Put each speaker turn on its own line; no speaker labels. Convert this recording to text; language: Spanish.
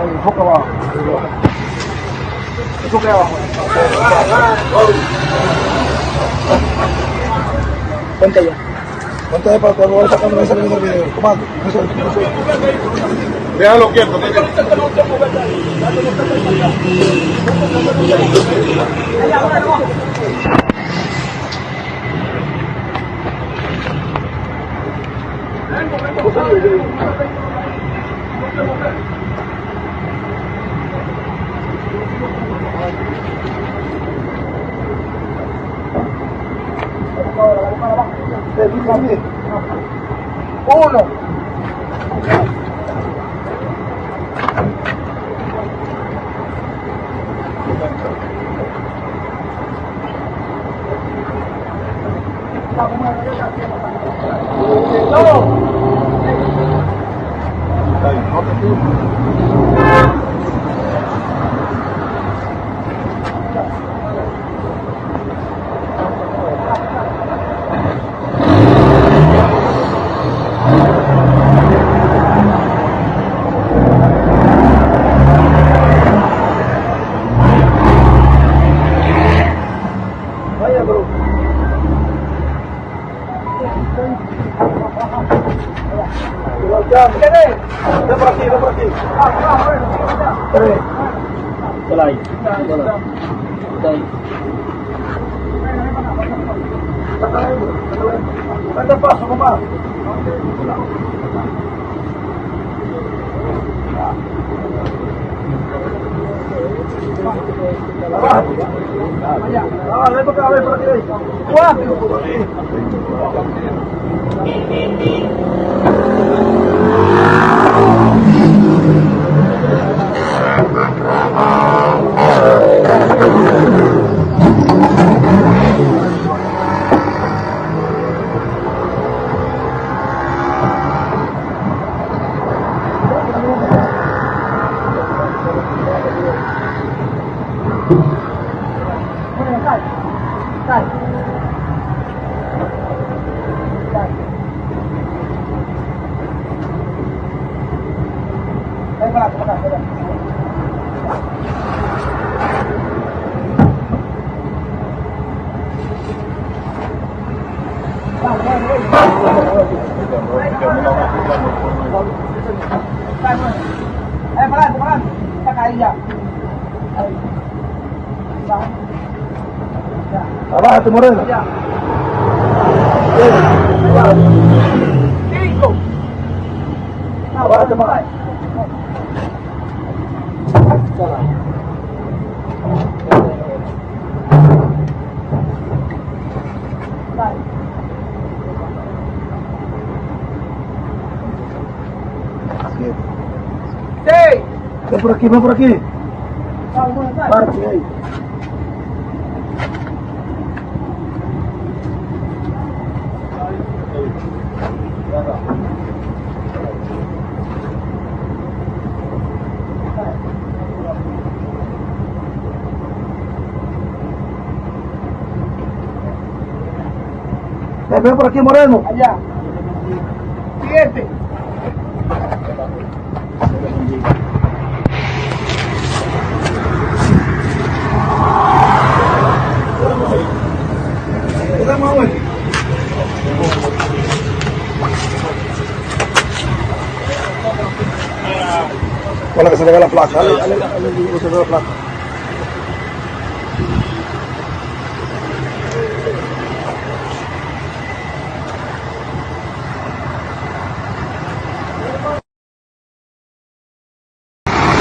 enfoca abajo. Eso que abajo. Cuenta ya. Cuenta ya para que voy sacando me sale el video. Comando.
Déjalo quieto.
Uno. Vaya, bro. Ven por aquí, ven por aquí. Hola ahí. Vete paso, mamá. Ven por acá, ven por aquí. Cuatro por aquí. Pelan, pakai ya. Abájate, Moreno. Cinco. Abájate más. Ven por aquí, ven por aquí. Párate ahí. Ven por aquí, Moreno. Allá. 7. Hola, que se le vea la placa. Dale, se ve la placa.